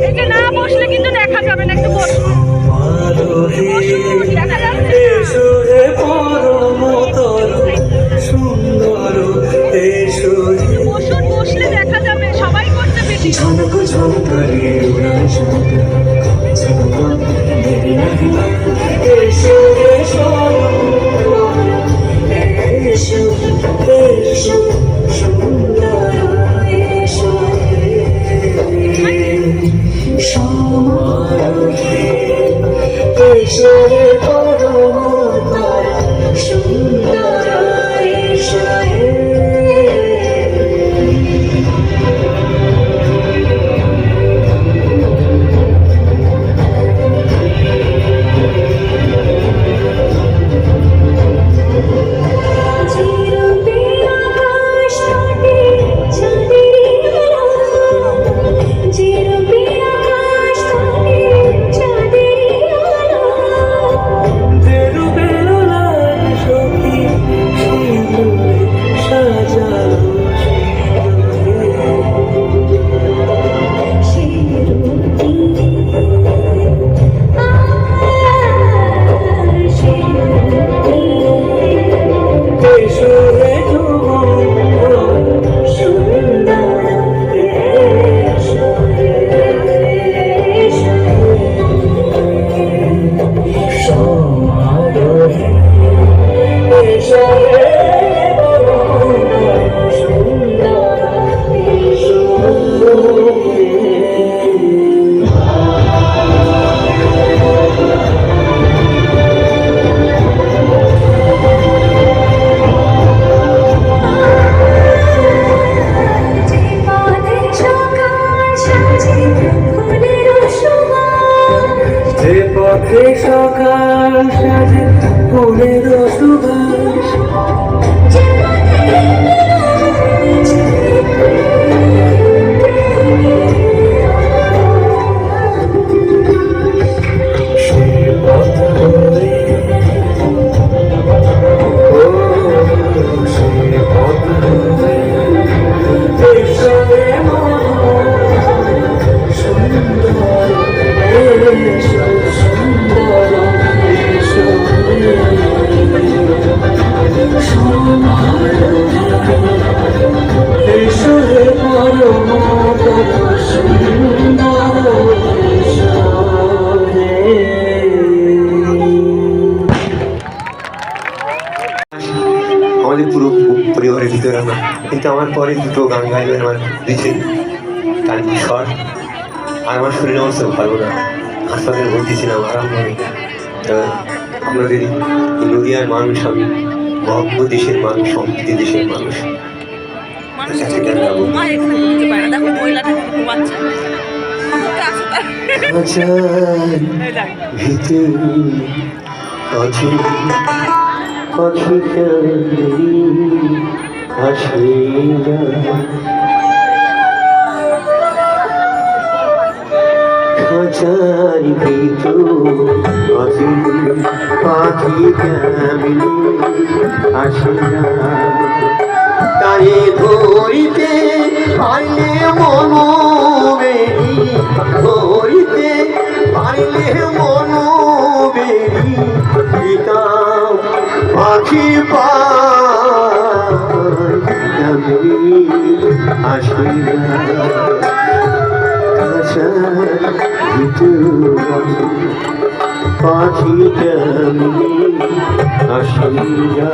এটা না বসলে কিন্তু দেখা যাবে না, একটু বসুন। দেখা যাচ্ছে বসুন, বসলে দেখা যাবে, সবাই করছে বেশি। সকাল সাজে ফুলের সুবাস, আমাদের পুরো পরিবারের ভিতরে আমরা, কিন্তু আমার পরে দুটো গান গাইবে আমার দিচ্ছে তার স্বর, আর আমার শরীর অবস্থা ভালো না, হাসপাতালে ভর্তি ছিলাম, আরাম হবে। আপনাদের নদিয়ার মানুষ, আমি মহব্বত দেশের মানুষ, সম্প্রীতি দেশের মানুষ, গান গাবো। খাঁচারি পাখি কেমনি আসে না, তারে ধরিতে পারলে মন বেরি, ধরিতে পারলে মন বেরি, পিতাম পাখি পাখি আসে না, পাখি কেমনি আসে না।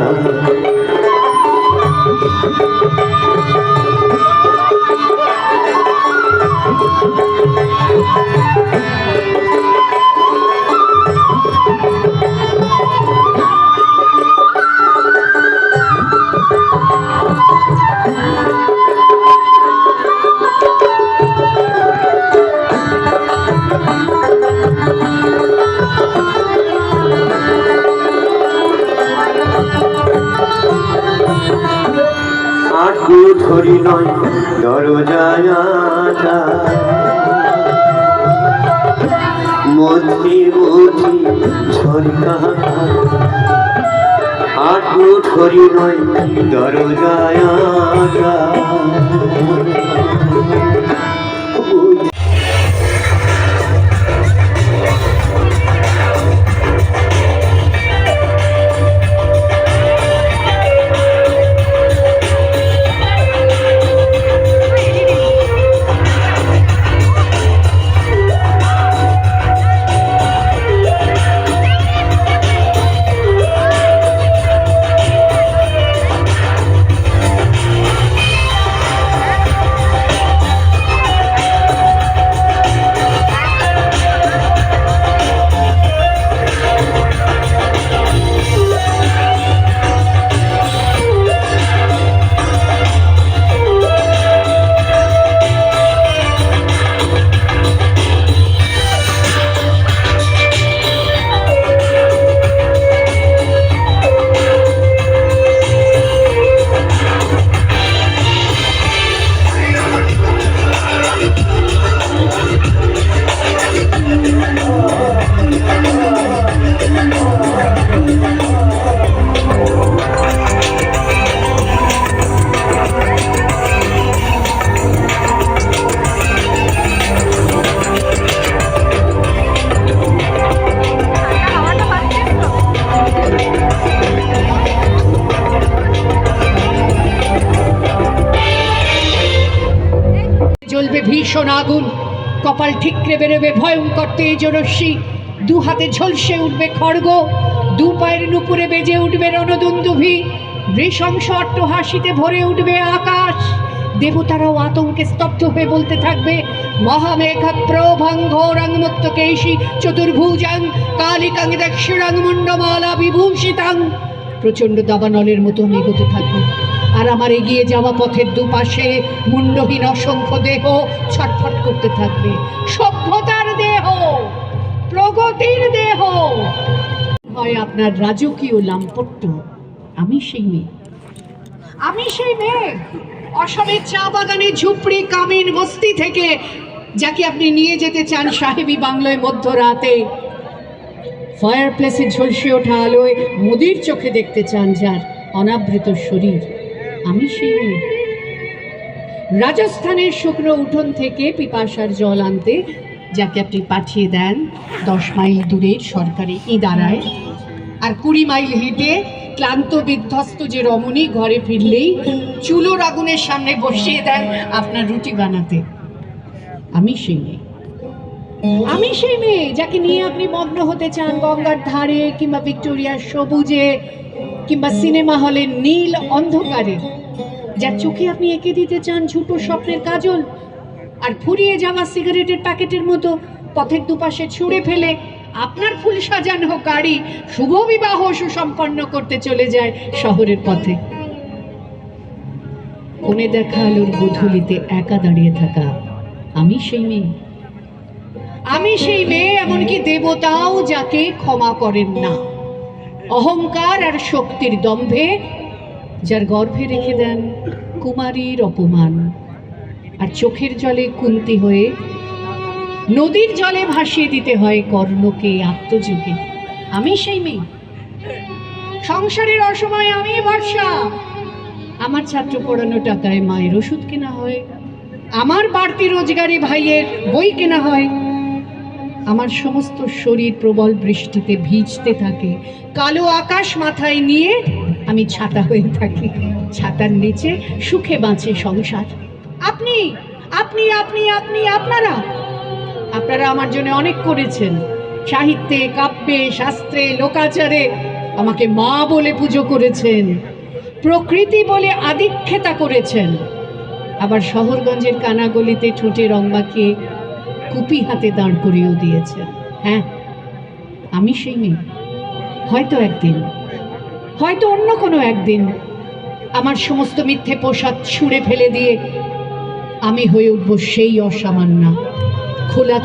ধরি নয় দরজায় মধ্যে মধ্যে ঝরকা, আটু ধরি নয় দরজায় ভীষণ আগুন, কপাল ঠিকরে বেরোবে ভয়ঙ্কর তেজরশ্মি, দু হাতে ঝলসে উঠবে খড়গ, দু পায়ের নুপুরে বেজে উঠবে রণদুন্দুভি, নৃশংস অট্টহাসিতে ভরে উঠবে আকাশ। দেবতারাও আতঙ্কে স্তব্ধ হয়ে বলতে থাকবে, মহামেঘ প্রভং ঘোরং মুক্তকেশী চতুর্ভুজাং কালিকাং দক্ষিণাং মুন্ডমালা বিভূষিতাং। প্রচণ্ড দাবানলের মতো আমি এগোতে থাকবো, আর আমার এগিয়ে যাওয়া পথের দুপাশে মুন্ডহীন অসংখ্য দেহ ছটফট করতে থাকবে। সভ্যতার দেহ, প্রগতির দেহ, হয় আপনার রাজকীয় লাম্পট্য। আমি সেই মেয়ে, আমি সেই মেয়ে অসমের চা বাগানে ঝুপড়ি কামিন বস্তি থেকে, যাকে আপনি নিয়ে যেতে চান সাহেবী বাংলায় মধ্যরাতে, ফায়ার প্লেসে ঝলসে ওঠা আলোয় মোদির চোখে দেখতে চান যার অনাবৃত শরীর। আমি সেই মেয়ে। রাজস্থানের শুকনো উঠোন থেকে পিপাসার জল আনতে যাকে আপনি পাঠিয়ে দেন 10 মাইল দূরের সরকারি ইদারায়, আর 20 মাইল হেঁটে ক্লান্ত বিধ্বস্ত যে রমণী ঘরে ফিরলেই চুলোর আগুনের সামনে বসিয়ে দেন আপনার রুটি বানাতে। আমি সেই মেয়ে। আমি সেই মেয়ে যাকে নিয়ে আপনি মগ্ন হতে চান গঙ্গার ধারে, কিংবা ভিক্টোরিয়ার সবুজে, কিংবা সিনেমা হলের নীল অন্ধকারে, যার চোখে আপনি এঁকে দিতে চান ঝুটো স্বপ্নের কাজল, আর ফুরিয়ে যাওয়া সিগারেটের প্যাকেটের মতো পথের দুপাশে ছুঁড়ে ফেলে আপনার ফুল সাজানো গাড়ি শুভ বিবাহ সুসম্পন্ন করতে চলে যায় শহরের পথে। কোণে দেখা আলোর গোধূলিতে একা দাঁড়িয়ে থাকা আমি সেই মেয়ে। আমি সেই মেয়ে, এমনকি দেবতাও যাকে ক্ষমা করেন না, অহংকার আর শক্তির দম্ভে যার গর্ভে রেখে দেন কুমারীর অপমান, আর চোখের জলে কুন্তি হয়ে নদীর জলে ভাসিয়ে দিতে হয় কর্ণকে আত্মযুগে। আমি সেই মেয়ে। সংসারের অসময়ে আমি ভরসা, আমার ছাত্র পড়ানো টাকায় মায়ের ওষুধ কেনা হয়, আমার বাড়তি রোজগারে ভাইয়ের বই কেনা হয়, আমার সমস্ত শরীর প্রবল বৃষ্টিতে ভিজতে থাকে, কালো আকাশ মাথায় নিয়ে আমি ছাতা হয়ে থাকি, ছাতার নিচে সুখে বাঁচে সংসার। আপনি আপনি আপনি আপনি আপনারা আপনারা আমার জন্য অনেক করেছেন, সাহিত্যে, কাব্যে, শাস্ত্রে, লোকাচারে আমাকে মা বলে পুজো করেছেন, প্রকৃতি বলে আদিক্ষেতা করেছেন, আবার শহরগঞ্জের কানাগলিতে ঠোঁটে রং মাখিয়ে কুপি হাতে দাঁড় করিয়েও দিয়েছেন। হ্যাঁ, আমি সেই মেয়ে। হয়তো একদিন, হয়তো অন্য কোনো একদিন আমার সমস্ত মিথ্যে পোশাক ছুঁড়ে ফেলে দিয়ে আমি হয়ে উঠব সেই অসামান্য খোলা